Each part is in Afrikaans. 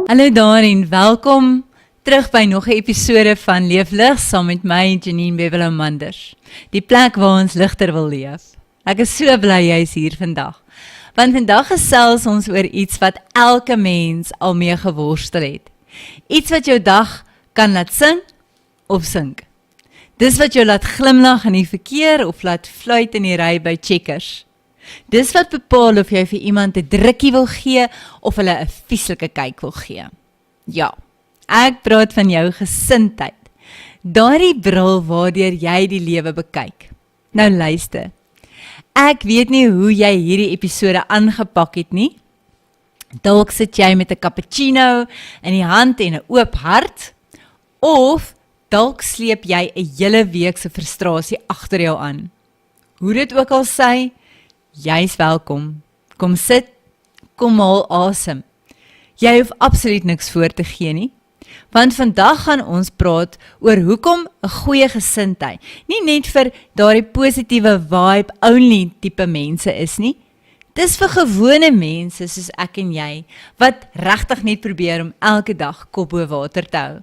Hallo daar en welkom terug by nog 'n episode van Leef Lig saam met my Janine Bevel-Manders. Die plek waar ons ligter wil leef. Ek is so bly jy is hier vandag. Want vandag gesels ons oor iets wat elke mens al mee geworstel het. Iets wat jou dag kan laat sing of sink. Dis wat jou laat glimlag in die verkeer of laat fluit in die ry by Checkers. Dis wat bepaal of jy vir iemand 'n drukkie wil gee of hulle 'n vieslike kyk wil gee. Ja, ek praat van jou gesindheid. Daardie bril waardeur jy die lewe bekyk. Nou luister, ek weet nie hoe jy hierdie episode aangepak het nie. Dalk sit jy met 'n cappuccino in die hand en 'n oop hart, of dalk sleep jy 'n hele week se frustrasie agter jou aan. Hoe dit ook al sy, jy's welkom. Kom sit, kom haal asem. Jy hoef absoluut niks voor te gee nie. Want vandag gaan ons praat oor hoekom 'n goeie gesindheid nie net vir daardie positiewe vibe only tipe mense is nie. Dis vir gewone mense soos ek en jy, wat regtig net probeer om elke dag kop bo water te hou.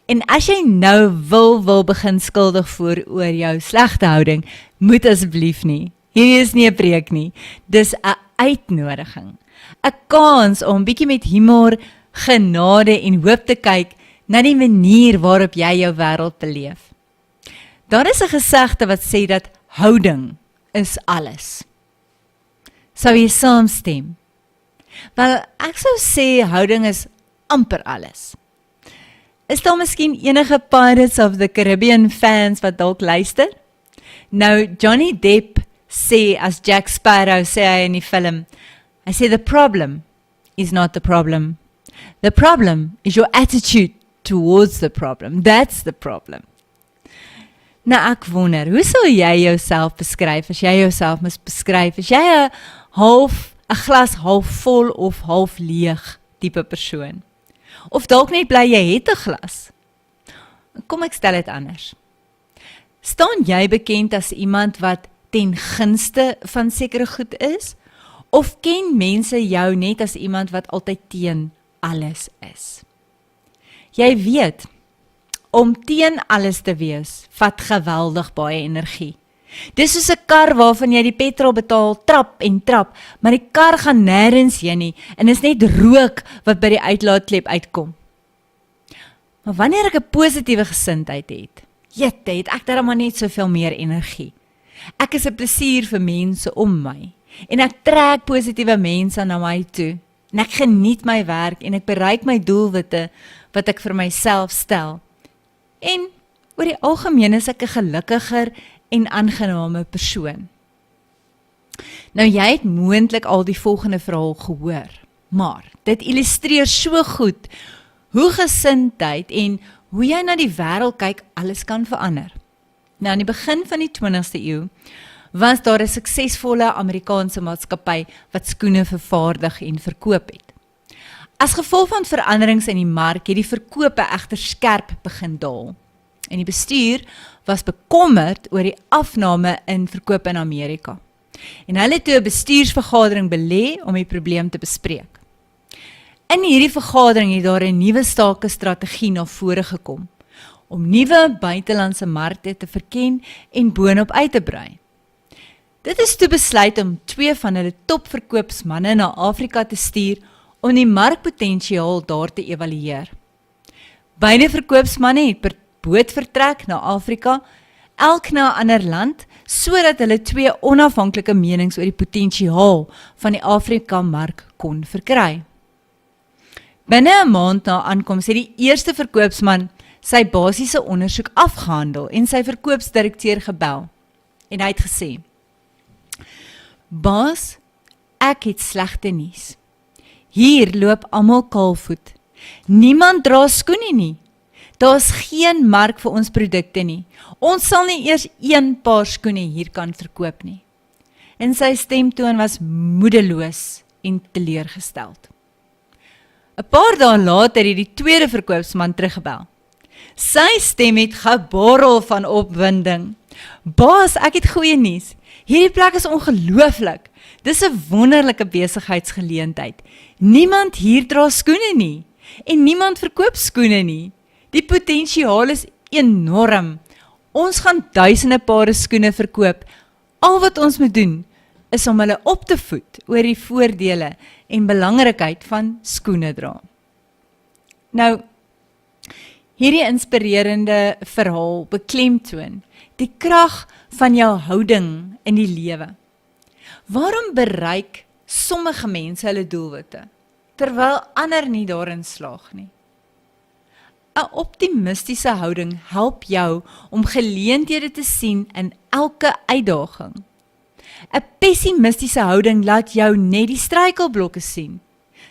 En as jy nou wil begin skuldig voel oor jou slegte houding, moet asseblief nie. Hierdie is nie 'n preek nie, dis 'n uitnodiging. 'n Kans om bietjie met humor, genade en hoop te kyk na die manier waarop jy jou wêreld beleef. Daar is 'n gesegde wat sê dat houding is alles. Sou jy saamstem? Wel, ek sou sê houding is amper alles. Is daar miskien enige Pirates of the Caribbean fans wat dalk luister? Nou, Johnny Depp sê as Jack Sparrow sê hy in die film, hy sê the problem is not the problem. The problem is your attitude towards the problem. That's the problem. Nou ek wonder, hoe sal jy jouself beskryf as jy jouself moet beskryf? Is jy 'n glas half vol of half leeg tipe persoon? Of dalk net bly jy het 'n glas? Kom ek stel dit anders. Staan jy bekend as iemand wat ten gunste van sekere goed is? Of ken mense jou net as iemand wat altyd teen alles is? Jy weet, om teen alles te wees, vat geweldig baie energie. Dis soos 'n kar waarvan jy die petrol betaal, trap en trap, maar die kar gaan nêrens heen nie, en is net rook wat by die uitlaatklep uitkom. Maar wanneer ek 'n positiewe gesindheid het, het ek darem net soveel meer energie. Ek is 'n plesier vir mense om my, en ek trek positiewe mense na my toe, en ek geniet my werk, en ek bereik my doelwitte, wat ek vir myself stel. En oor die algemeen is ek 'n gelukkiger en aangename persoon. Nou jy het moontlik al die volgende verhaal gehoor, maar dit illustreer so goed hoe gesindheid en hoe jy na die wêreld kyk alles kan verander. Nou aan die begin van die 20ste eeu was daar 'n suksesvolle Amerikaanse maatskappy wat skoene vervaardig en verkoop het. As gevolg van veranderings in die mark het die verkope egter skerp begin daal. En die bestuur was bekommerd oor die afname in verkope in Amerika. En hulle het toe 'n bestuursvergadering belê om die probleem te bespreek. In hierdie vergadering het daar 'n nuwe sake strategie na vore gekom, om nuwe buitelandse markte te verken en boonop uit te brei. Dit is toe besluit om 2 van hulle topverkoopsmanne na Afrika te stuur om die markpotensiaal daar te evalueer. Beide verkoopsmanne het per boot vertrek na Afrika, elk na 'n ander land, sodat hulle 2 onafhanklike menings oor die potensiaal van die Afrika-mark kon verkry. Binne 'n maand na aankoms het die eerste verkoopsman sy basiese ondersoek afgehandel en sy verkoopsdirekteur gebel. En hy het gesê, "Baas, ek het slegte nuus. Hier loop almal kaalvoet. Niemand dra skoene nie. Daar's geen mark vir ons produkte nie. Ons sal nie eers 1 paar skoene hier kan verkoop nie." En sy stemtoon was moedeloos en teleurgesteld. 'n Paar dae later het die tweede verkoopsman teruggebel. Sy stem het geborrel van opwinding. "Baas, ek het goeie nuus. Hierdie plek is ongelooflik. Dis 'n wonderlike besigheidsgeleentheid. Niemand hier dra skoene nie. En niemand verkoop skoene nie. Die potensiaal is enorm. Ons gaan duisende pare skoene verkoop. Al wat ons moet doen, is om hulle op te voed oor die voordele en belangrikheid van skoene dra. Nou, hierdie inspirerende verhaal beklemtoon die krag van jou houding in die lewe. Waarom bereik sommige mense hulle doelwitte, terwyl ander nie daarin slaag nie? 'n Optimistiese houding help jou om geleenthede te sien in elke uitdaging. 'n Pessimistiese houding laat jou net die struikelblokke sien,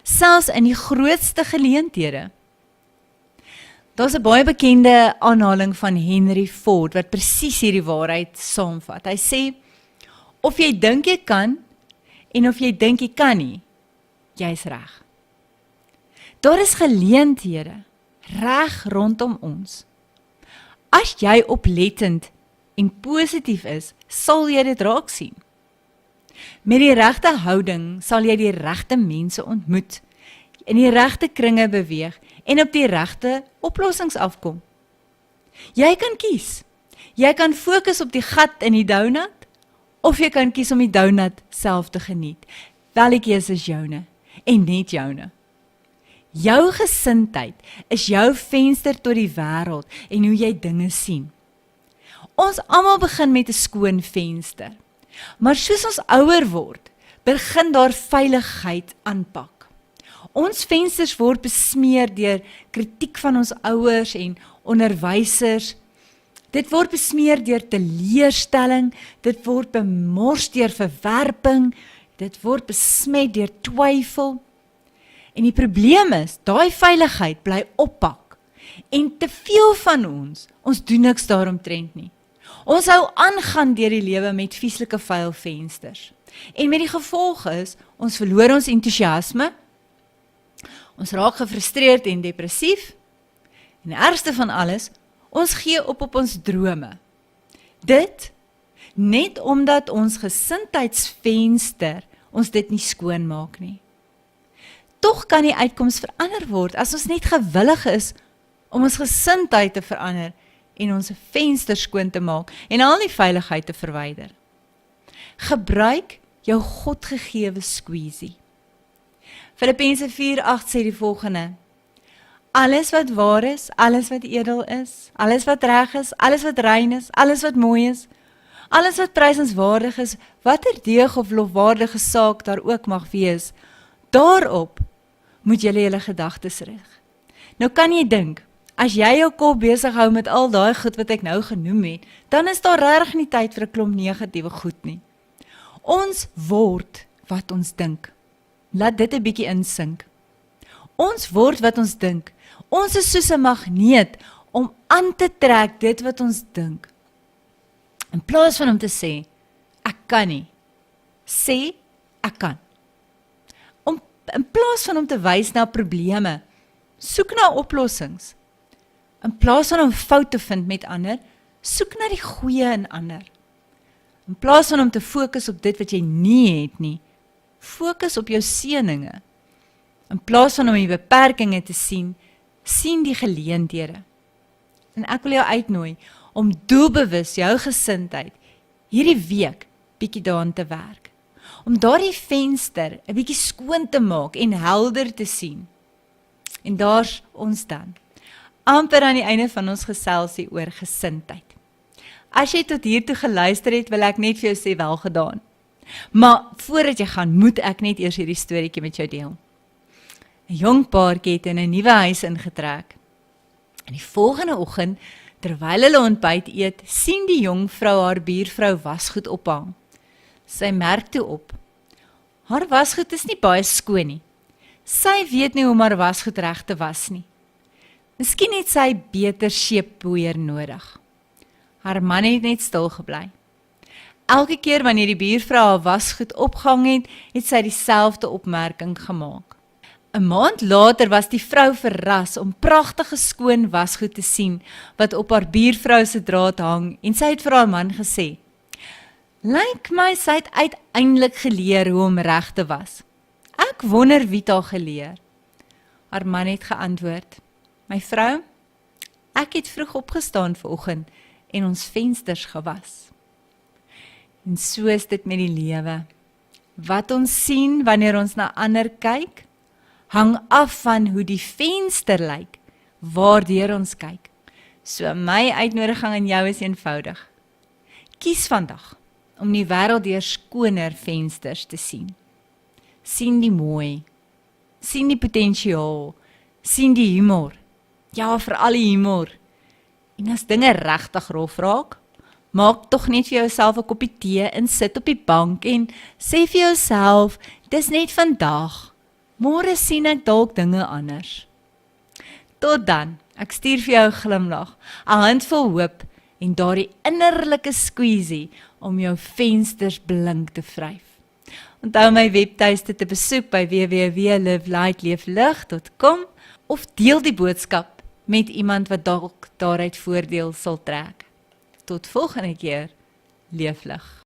selfs in die grootste geleenthede. Daar's 'n baie bekende aanhaling van Henry Ford wat presies hierdie waarheid saamvat. Hy sê, of jy dink jy kan en of jy dink jy kan nie, jy's reg. Daar is geleenthede reg rondom ons. As jy oplettend en positief is, sal jy dit raak sien. Met die regte houding sal jy die regte mense ontmoet, in die regte kringe beweeg en op die regte oplossings afkom. Jy kan kies. Jy kan fokus op die gat in die donut, of jy kan kies om die donut self te geniet. Wel, die keuse is joune, en net joune. Jou gesindheid is jou venster tot die wêreld en hoe jy dinge sien. Ons almal begin met 'n skoon venster, maar soos ons ouer word, begin daar veiligheid aanpak. Ons vensters word besmeer deur kritiek van ons ouers en onderwysers. Dit word besmeer deur teleurstelling, dit word bemors deur verwerping, dit word besmet deur twyfel. En die probleem is, daai veiligheid bly oppak. En te veel van ons doen niks daaromtrent nie. Ons hou aangaan deur die lewe met vieslike vuil vensters. En met die gevolg is, ons verloor ons entoesiasme, ons raak gefrustreerd en depressief, en die ergste van alles, ons gee op ons drome. Dit, net omdat ons gesindheidsvenster ons dit nie skoon maak nie. Tog kan die uitkoms verander word, as ons net gewillig is om ons gesindheid te verander en ons venster skoon te maak en al die veiligheid te verwyder. Gebruik jou Godgegewe squeezie. Filippense 4:8 sê die volgende: alles wat waar is, alles wat edel is, alles wat reg is, alles wat rein is, alles wat mooi is, alles wat prysenswaardig is, watter deeg of lofwaardige saak daar ook mag wees, daarop moet julle gedagtes rig. Nou kan jy dink, as jy jou kop besig hou met al daai goed wat ek nou genoem het, dan is daar regtig nie tyd vir 'n klomp negatiewe goed nie. Ons word wat ons dink. Laat dit 'n bietjie insink. Ons word wat ons dink. Ons is soos 'n magneet om aan te trek dit wat ons dink. In plaas van om te sê, ek kan nie, sê, ek kan. In plaas van om te wys na probleme, soek na oplossings. In plaas van om fout te vind met ander, soek na die goeie in ander. In plaas van om te fokus op dit wat jy nie het nie, fokus op jou seëninge. In plaas van om die beperkings te sien, sien die geleenthede. En ek wil jou uitnooi om doelbewus jou gesindheid hierdie week bietjie daaraan te werk. Om daardie venster 'n bietjie skoon te maak en helder te sien. En daar's ons dan, amper aan die einde van ons geselsie oor gesindheid. As jy tot hiertoe geluister het, wil ek net vir jou sê wel gedaan. Maar voordat jy gaan, moet ek net eers hierdie storieetjie met jou deel. 'n Jong paartjie het in 'n nuwe huis ingetrek. En die volgende oggend, terwyl hulle ontbyt eet, sien die jong vrou haar buurvrou wasgoed ophang. Sy merk toe op: haar wasgoed is nie baie skoon nie. Sy weet nie hoe om haar wasgoed reg te was nie. Miskien het sy beter seeppoeier nodig. Haar man het net stil gebly. Elke keer wanneer die buurvrou haar wasgoed opgehang het, het sy dieselfde opmerking gemaak. 'n maand later was die vrou verras om pragtige skoon wasgoed te sien wat op haar buurvrou se draad hang, en sy het vir haar man gesê: "Lyk my sy het uiteindelik geleer hoe om reg te was. Ek wonder wie het haar geleer." Haar man het geantwoord: "My vrou, ek het vroeg opgestaan vanoggend en ons vensters gewas." En so is dit met die lewe. Wat ons sien wanneer ons na ander kyk, hang af van hoe die venster lyk, waardeur ons kyk. So my uitnodiging aan jou is eenvoudig. Kies vandag om die wêreld deur skoner vensters te sien. Sien die mooi, sien die potensiaal, sien die humor. Ja, veral die humor. En as dinge regtig rof raak, maak tog net vir jouself 'n koppie tee en sit op die bank en sê vir jouself, dis net vandag. Môre sien ek dalk dinge anders. Tot dan, ek stuur vir jou 'n glimlag, 'n handvol hoop en daardie innerlike squeezie om jou vensters blink te vryf. Onthou my webtuiste te besoek by www.livelightleeflig.com of deel die boodskap met iemand wat dalk daaruit voordeel sal trek. Tot volgende keer, leef lig.